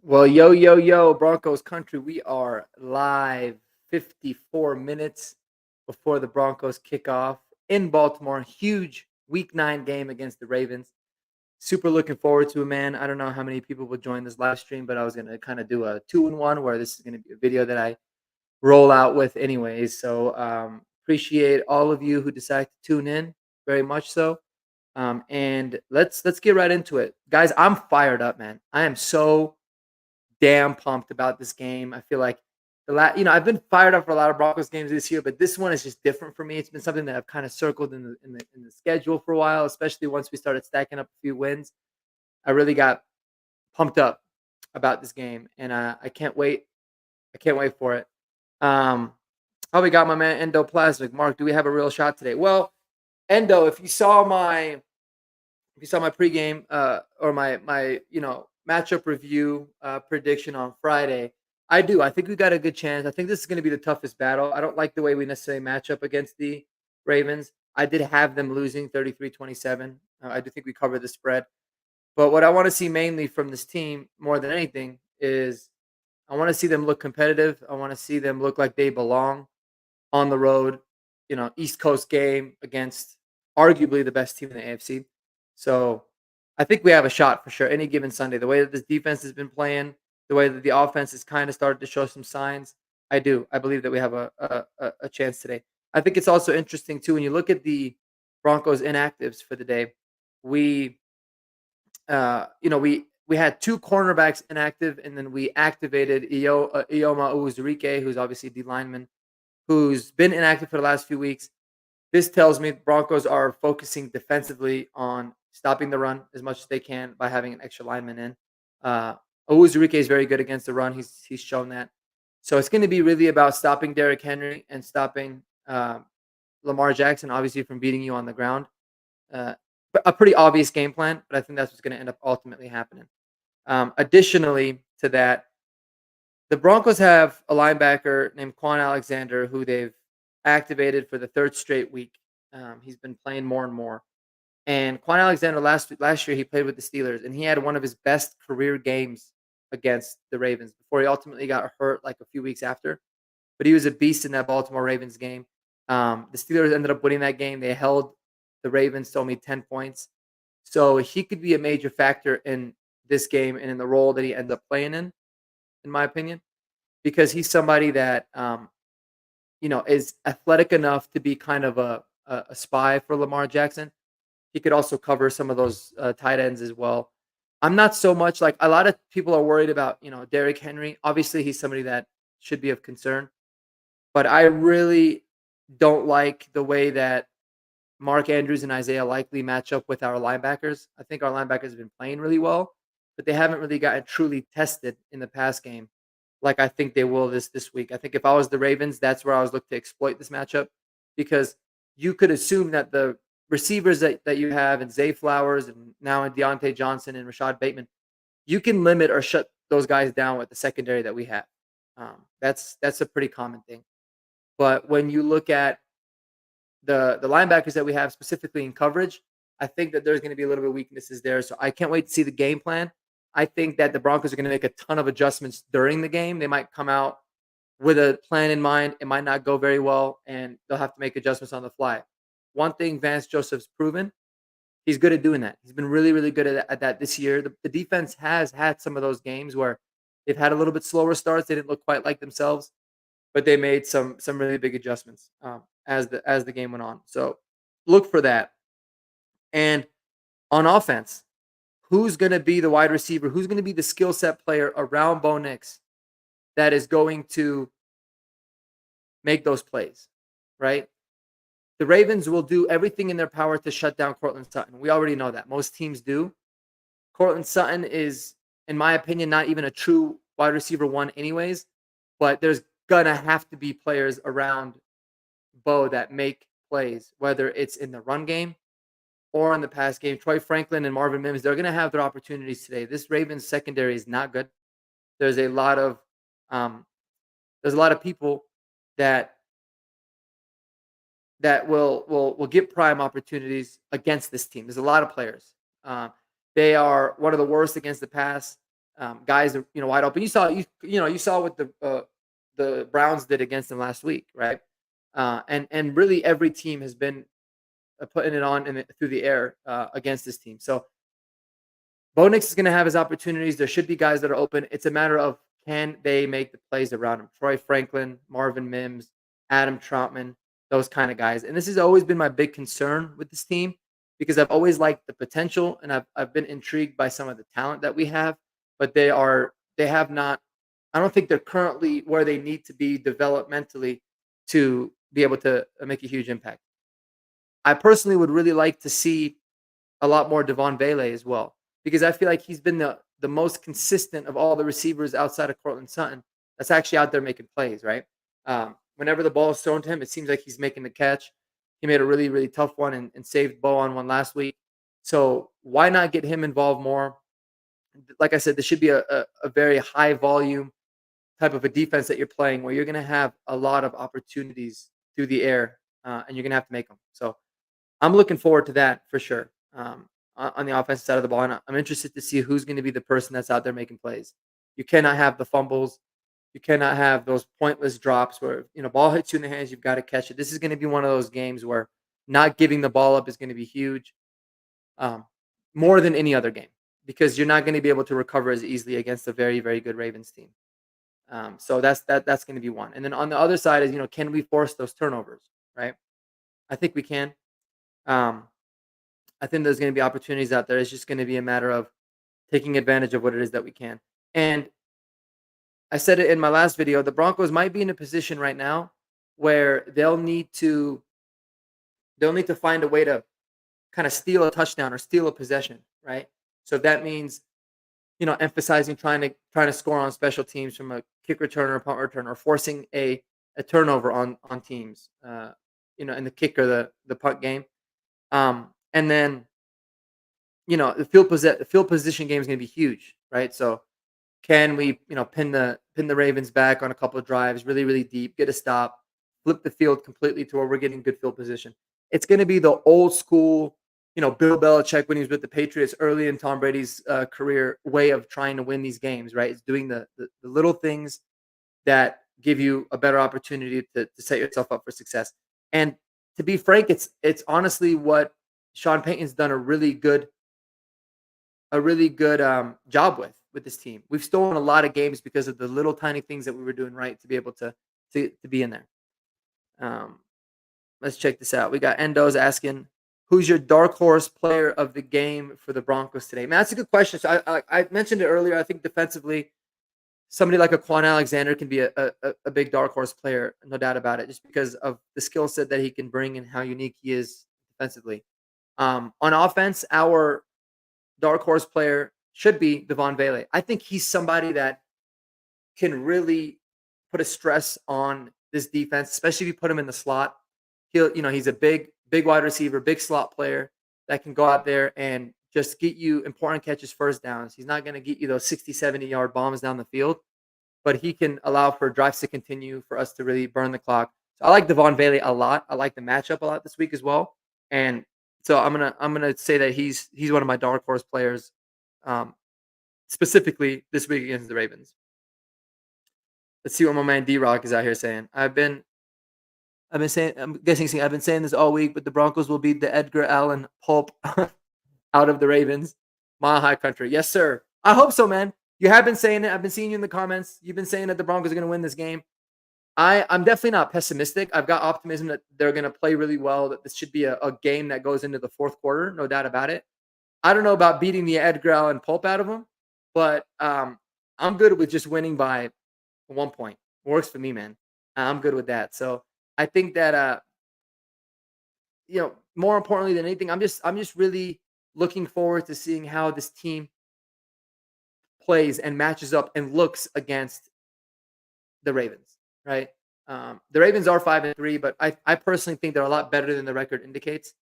Well, yo, yo, yo, Broncos country, we are live 54 minutes before the Broncos kickoff in Baltimore. Huge week 9 game against the Ravens. Super looking forward to it, man. I don't know how many people will join this live stream, but I was going to kind of do a 2-in-1 where this is going to be a video that I roll out with anyways. So appreciate all of you who decide to tune in very much so. And let's get right into it. Guys, I'm fired up, man. I am so damn pumped about this game. I feel like I've been fired up for a lot of Broncos games this year, but this one is just different for me. It's been something that I've kind of circled in the schedule for a while, especially once we started stacking up a few wins. I really got pumped up about this game, and I can't wait. I can't wait for it. Um, how we got my man Endoplasmic. Mark, do we have a real shot today? Well, Endo, if you saw my pregame or my matchup review prediction on Friday, I do. I think we got a good chance. I think this is going to be the toughest battle. I don't like the way we necessarily match up against the Ravens. I did have them losing 33-27. I do think we covered the spread. But what I want to see mainly from this team more than anything is I want to see them look competitive. I want to see them look like they belong on the road, East Coast game against arguably the best team in the AFC. So I think we have a shot for sure any given Sunday. The way that this defense has been playing, the way that the offense has kind of started to show some signs, I do. I believe that we have a chance today. I think it's also interesting too when you look at the Broncos inactives for the day. We, we had two cornerbacks inactive, and then we activated Ioma Uwazurike, who's obviously the lineman, who's been inactive for the last few weeks. This tells me the Broncos are focusing defensively on stopping the run as much as they can by having an extra lineman in. Uh, Owuzurike is very good against the run. He's shown that. So it's going to be really about stopping Derrick Henry and stopping Lamar Jackson, obviously, from beating you on the ground. But a pretty obvious game plan, but I think that's what's going to end up ultimately happening. Additionally to that, the Broncos have a linebacker named Quan Alexander who they've activated for the third straight week. He's been playing more and more. And Quan Alexander last year he played with the Steelers and he had one of his best career games against the Ravens before he ultimately got hurt like a few weeks after. But he was a beast in that Baltimore Ravens game. The Steelers ended up winning that game. They held the Ravens to only 10 points. So he could be a major factor in this game and in the role that he ends up playing in my opinion, because he's somebody that is athletic enough to be kind of a spy for Lamar Jackson. He could also cover some of those tight ends as well. I'm not so much like a lot of people are worried about, Derrick Henry. Obviously, he's somebody that should be of concern, but I really don't like the way that Mark Andrews and Isaiah Likely match up with our linebackers. I think our linebackers have been playing really well, but they haven't really gotten truly tested in the pass game like I think they will this week. I think if I was the Ravens, that's where I was looking to exploit this matchup because you could assume that the receivers that you have and Zay Flowers and now in Deontay Johnson and Rashad Bateman, you can limit or shut those guys down with the secondary that we have. That's a pretty common thing. But when you look at the linebackers that we have specifically in coverage, I think that there's going to be a little bit of weaknesses there. So I can't wait to see the game plan. I think that the Broncos are going to make a ton of adjustments during the game. They might come out with a plan in mind. It might not go very well, and they'll have to make adjustments on the fly. One thing Vance Joseph's proven, he's good at doing that. He's been really, really good at that this year. The defense has had some of those games where they've had a little bit slower starts. They didn't look quite like themselves, but they made some really big adjustments as the game went on. So look for that. And on offense, who's going to be the wide receiver? Who's going to be the skill set player around Bo Nix that is going to make those plays, right? The Ravens will do everything in their power to shut down Cortland Sutton. We already know that. Most teams do. Cortland Sutton is, in my opinion, not even a true wide receiver one anyways, but there's going to have to be players around Bo that make plays, whether it's in the run game or in the pass game. Troy Franklin and Marvin Mims, they're going to have their opportunities today. This Ravens secondary is not good. There's a lot of um, people that will get prime opportunities against this team. There's a lot of players. They are one of the worst against the pass. guys are wide open. You saw what the Browns did against them last week, right? And really every team has been putting it on through the air against this team. So Bo Nix is going to have his opportunities. There should be guys that are open. It's a matter of can they make the plays around him? Troy Franklin, Marvin Mims, Adam Troutman, those kind of guys. And this has always been my big concern with this team because I've always liked the potential and I've been intrigued by some of the talent that we have, but they have not. I don't think they're currently where they need to be developmentally to be able to make a huge impact. I personally would really like to see a lot more Devon Vele as well, because I feel like he's been the most consistent of all the receivers outside of Cortland Sutton that's actually out there making plays, right? Whenever the ball is thrown to him, it seems like he's making the catch. He made a really, really tough one and saved Bo on one last week. So why not get him involved more? Like I said, this should be a very high volume type of a defense that you're playing where you're going to have a lot of opportunities through the air and you're going to have to make them. So I'm looking forward to that for sure. On the offensive side of the ball, and I'm interested to see who's going to be the person that's out there making plays. You cannot have the fumbles. You cannot have those pointless drops where ball hits you in the hands. You've got to catch it. This is going to be one of those games where not giving the ball up is going to be huge, um, more than any other game, because you're not going to be able to recover as easily against a very, very good Ravens team. So that's going to be one. And then on the other side is can we force those turnovers? Right. I think we can. Um, I think there's going to be opportunities out there. It's just going to be a matter of taking advantage of what it is that we can. And I said it in my last video, the Broncos might be in a position right now where they'll need to find a way to kind of steal a touchdown or steal a possession, right? So if that means emphasizing trying to score on special teams from a kick return or punt return, or forcing a turnover on teams, in the kick or the punt game. And then the field position game is going to be huge, right? So can we pin the Ravens back on a couple of drives, really really deep, get a stop, flip the field completely to where we're getting good field position. It's going to be the old school, Bill Belichick when he was with the Patriots early in Tom Brady's career way of trying to win these games, right? It's doing the little things that give you a better opportunity to set yourself up for success. And to be frank, it's honestly what Sean Payton's done a really good job with this team. We've stolen a lot of games because of the little tiny things that we were doing right to be able to be in there. Um, let's check this out. We got Endo's asking, "Who's your dark horse player of the game for the Broncos today?" Man, that's a good question. So I mentioned it earlier. I think defensively, somebody like a Quan Alexander can be a big dark horse player, no doubt about it, just because of the skill set that he can bring and how unique he is defensively. On offense, our dark horse player should be Devon Vele. I think he's somebody that can really put a stress on this defense, especially if you put him in the slot. He's a big wide receiver, big slot player that can go out there and just get you important catches, first downs. He's not going to get you those 60, 70-yard bombs down the field, but he can allow for drives to continue for us to really burn the clock. So I like Devon Vele a lot. I like the matchup a lot this week as well. And so I'm gonna say that he's one of my dark horse players, um, specifically this week against the Ravens. Let's see what my man D-Rock is out here saying. I've been saying this all week, but the Broncos will beat the Edgar Allan pulp out of the Ravens. Mile High Country. Yes, sir. I hope so, man. You have been saying it. I've been seeing you in the comments. You've been saying that the Broncos are going to win this game. I'm definitely not pessimistic. I've got optimism that they're going to play really well, that this should be a game that goes into the fourth quarter, no doubt about it. I don't know about beating the Edgar Allan pulp out of them, but I'm good with just winning by 1 point. Works for me, man. I'm good with that. So I think that more importantly than anything, I'm just really looking forward to seeing how this team plays and matches up and looks against the Ravens, right? The Ravens are 5-3, but I personally think they're a lot better than the record indicates.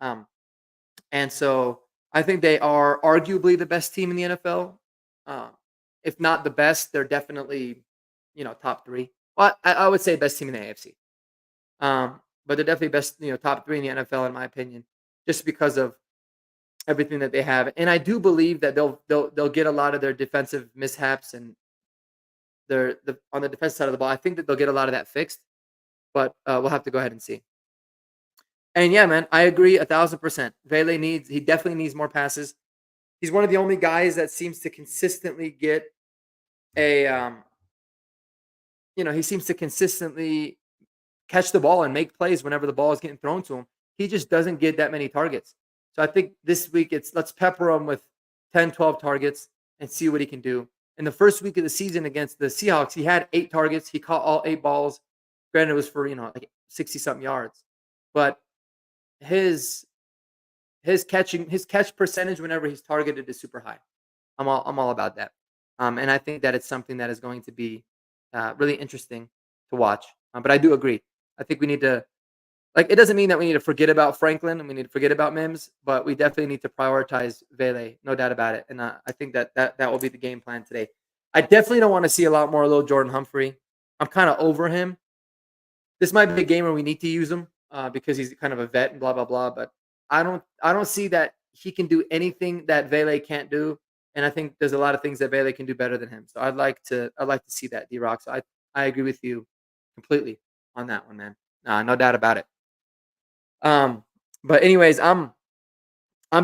Um, and so I think they are arguably the best team in the NFL. Uh, if not the best, they're definitely, top three. Well, I would say best team in the AFC. But they're definitely best, top three in the NFL in my opinion, just because of everything that they have. And I do believe that they'll get a lot of their defensive mishaps and on the defensive side of the ball. I think that they'll get a lot of that fixed, but we'll have to go ahead and see. And yeah, man, I agree 1,000%. He definitely needs more passes. He's one of the only guys that seems to consistently get a he seems to consistently catch the ball and make plays whenever the ball is getting thrown to him. He just doesn't get that many targets. So I think this week let's pepper him with 10, 12 targets and see what he can do. In the first week of the season against the Seahawks, he had 8 targets. He caught all 8 balls. Granted, it was for, like 60 something yards. But his his catch percentage whenever he's targeted is super high. I'm all about that. And I think that it's something that is going to be really interesting to watch. But I do agree. I think we need to it doesn't mean that we need to forget about Franklin and we need to forget about Mims, but we definitely need to prioritize Vele, no doubt about it. And I think that will be the game plan today. I definitely don't want to see a lot more little Jordan Humphrey. I'm kind of over him. This might be a game where we need to use him because he's kind of a vet and blah blah blah. But I don't see that he can do anything that Vele can't do, and I think there's a lot of things that Vele can do better than him. So I'd like to see that, D-Rock. So I agree with you completely on that one, man. No doubt about it. Um, but anyways, I'm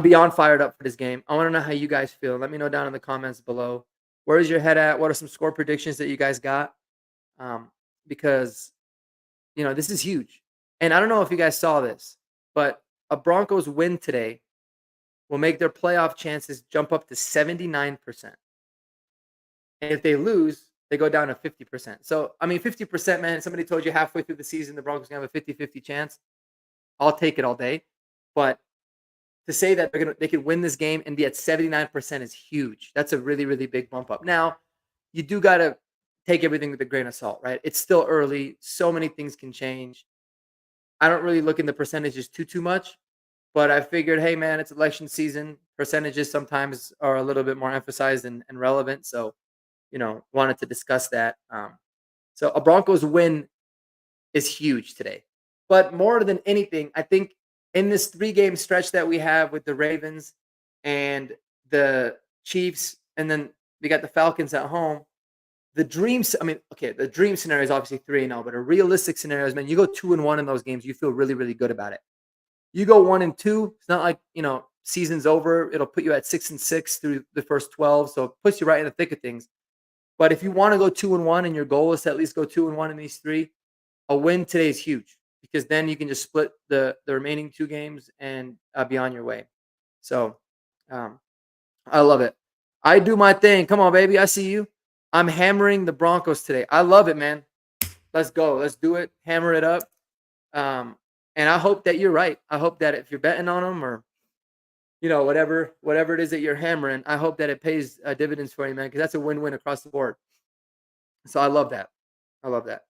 beyond fired up for this game. I want to know how you guys feel. Let me know down in the comments below. Where is your head at? What are some score predictions that you guys got? Because this is huge. And I don't know if you guys saw this, but a Broncos win today will make their playoff chances jump up to 79%. And if they lose, they go down to 50%. So, I mean, 50%, man, somebody told you halfway through the season the Broncos going to have a 50-50 chance. I'll take it all day. But to say that they could win this game and be at 79% is huge. That's a really, really big bump up. Now, you do got to take everything with a grain of salt, right? It's still early. So many things can change. I don't really look in the percentages too much, but I figured, hey, man, it's election season. Percentages sometimes are a little bit more emphasized and relevant. So, wanted to discuss that. So a Broncos win is huge today. But more than anything, I think in this 3-game stretch that we have with the Ravens and the Chiefs, and then we got the Falcons at home, the dream scenario is obviously 3-0, but a realistic scenario is, man, you go 2-1 in those games, you feel really, really good about it. You go 1-2, it's not like, season's over. It'll put you at 6-6 through the first 12, so it puts you right in the thick of things. But if you want to go 2-1 and your goal is to at least go 2-1 in these 3, a win today is huge because then you can just split the remaining 2 games and be on your way. So I love it. I do my thing. Come on, baby. I see you. I'm hammering the Broncos today. I love it, man. Let's go. Let's do it. Hammer it up. And I hope that you're right. I hope that if you're betting on them or whatever it is that you're hammering, I hope that it pays dividends for you, man, because that's a win-win across the board. So I love that. I love that.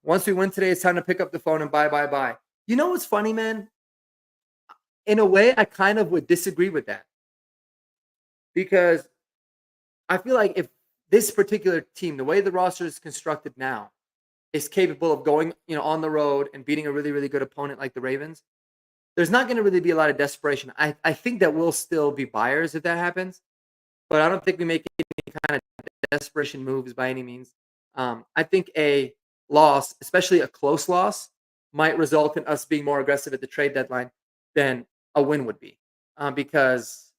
Once we win today, it's time to pick up the phone and buy. You know what's funny, man? In a way, I kind of would disagree with that because I feel like if this particular team, the way the roster is constructed now, is capable of going, on the road and beating a really, really good opponent like the Ravens, there's not going to really be a lot of desperation. I think that we'll still be buyers if that happens, but I don't think we make any kind of desperation moves by any means. I think a loss, especially a close loss, might result in us being more aggressive at the trade deadline than a win would be, because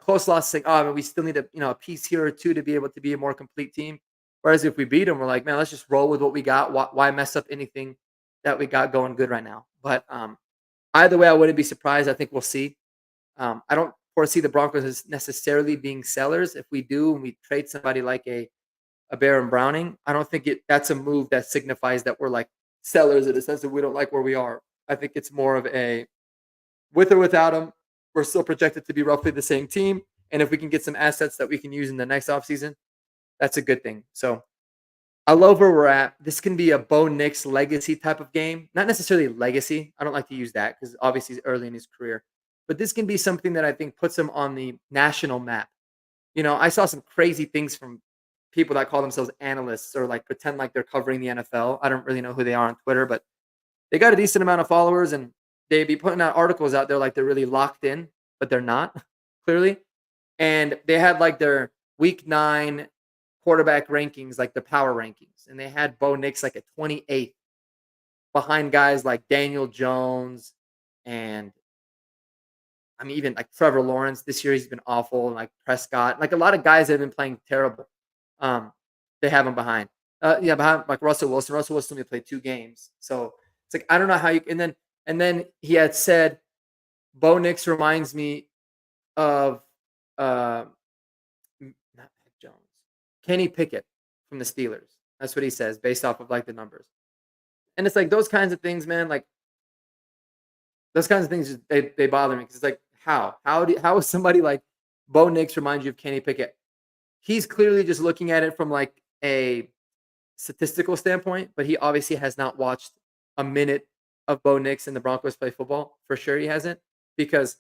close loss, like, oh, we still need a piece here or two to be able to be a more complete team. Whereas if we beat them, we're like, man, let's just roll with what we got. Why mess up anything that we got going good right now? But either way, I wouldn't be surprised. I think we'll see. I don't foresee the Broncos as necessarily being sellers. If we do and we trade somebody like a Baron Browning, I don't think that's a move that signifies that we're like sellers in the sense that we don't like where we are. I think it's more of a with or without him, we're still projected to be roughly the same team. And if we can get some assets that we can use in the next offseason, that's a good thing. So I love where we're at. This can be a Bo Nix legacy type of game. Not necessarily legacy. I don't like to use that because obviously he's early in his career. But this can be something that I think puts him on the national map. I saw some crazy things from people that call themselves analysts or like pretend like they're covering the NFL. I don't really know who they are on Twitter, but they got a decent amount of followers and they be putting out articles out there like they're really locked in but they're not clearly. And they had like their week 9 quarterback rankings, like the power rankings, and they had Bo Nix like at 28th behind guys like Daniel Jones and I mean, even like Trevor Lawrence this year, he's been awful, and like Prescott, like a lot of guys that have been playing terrible. Um, they have him behind. Yeah, behind like Russell Wilson. Russell Wilson only played 2 games, so it's like I don't know how you. And then he had said, Bo Nix reminds me of uh, not Mac Jones, Kenny Pickett from the Steelers. That's what he says based off of like the numbers. And it's like those kinds of things, man. Like those kinds of things, they bother me because it's like how is somebody like Bo Nix remind you of Kenny Pickett? He's clearly just looking at it from like a statistical standpoint, but he obviously has not watched a minute of Bo Nix and the Broncos play football. For sure, he hasn't because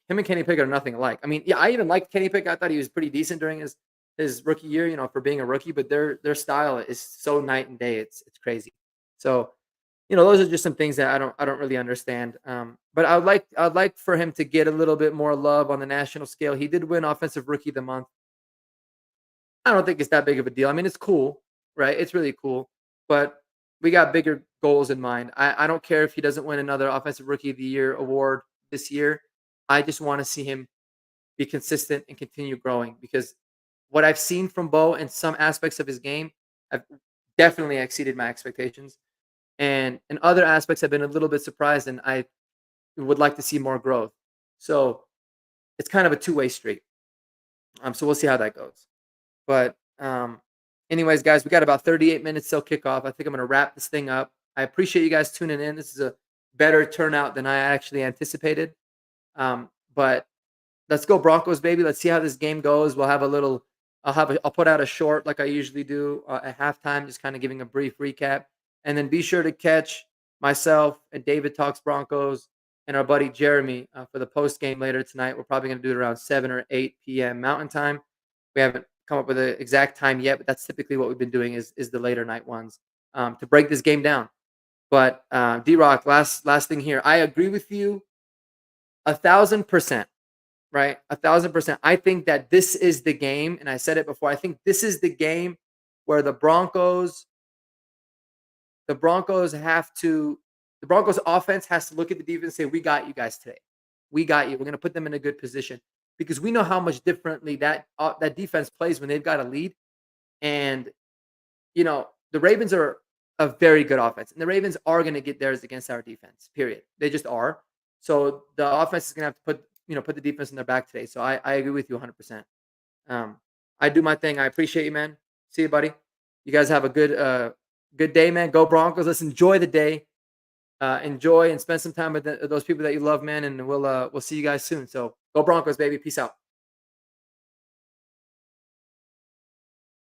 him and Kenny Pickett are nothing alike. I mean, yeah, I even liked Kenny Pickett. I thought he was pretty decent during his rookie year, for being a rookie. But their style is so night and day. It's crazy. So those are just some things that I don't really understand. But I'd like for him to get a little bit more love on the national scale. He did win Offensive Rookie of the Month. I don't think it's that big of a deal. I mean, it's cool, right? It's really cool, but we got bigger goals in mind. I don't care if he doesn't win another Offensive Rookie of the Year award this year. I just want to see him be consistent and continue growing because what I've seen from Bo in some aspects of his game have definitely exceeded my expectations. And in other aspects, I've been a little bit surprised, and I would like to see more growth. So it's kind of a two-way street. So we'll see how that goes. But anyways, guys, we got about 38 minutes till kickoff. I think I'm going to wrap this thing up. I appreciate you guys tuning in. This is a better turnout than I actually anticipated. But let's go Broncos, baby. Let's see how this game goes. We'll have a little. I'll put out a short like I usually do at halftime, just kind of giving a brief recap, and then be sure to catch myself and David Talks Broncos and our buddy Jeremy for the post game later tonight. We're probably going to do it around 7 or 8 p.m. Mountain Time. We haven't come up with an exact time yet, but that's typically what we've been doing is the later night ones to break this game down. But D-Rock, last thing here. I agree with you 1,000%. Right? 1,000%. I think that this is the game, and I said it before. I think this is the game where the Broncos offense has to look at the defense and say, "We got you guys today. We got you. We're going to put them in a good position because we know how much differently that defense plays when they've got a lead." And the Ravens are a very good offense, and the Ravens are going to get theirs against our defense. Period. They just are. So the offense is going to have to put the defense in their back today. So I agree with you 100%. I do my thing. I appreciate you, man. See you, buddy. You guys have a good day, man. Go Broncos. Let's enjoy the day. Enjoy and spend some time with those people that you love, man. And we'll see you guys soon. So go Broncos, baby. Peace out.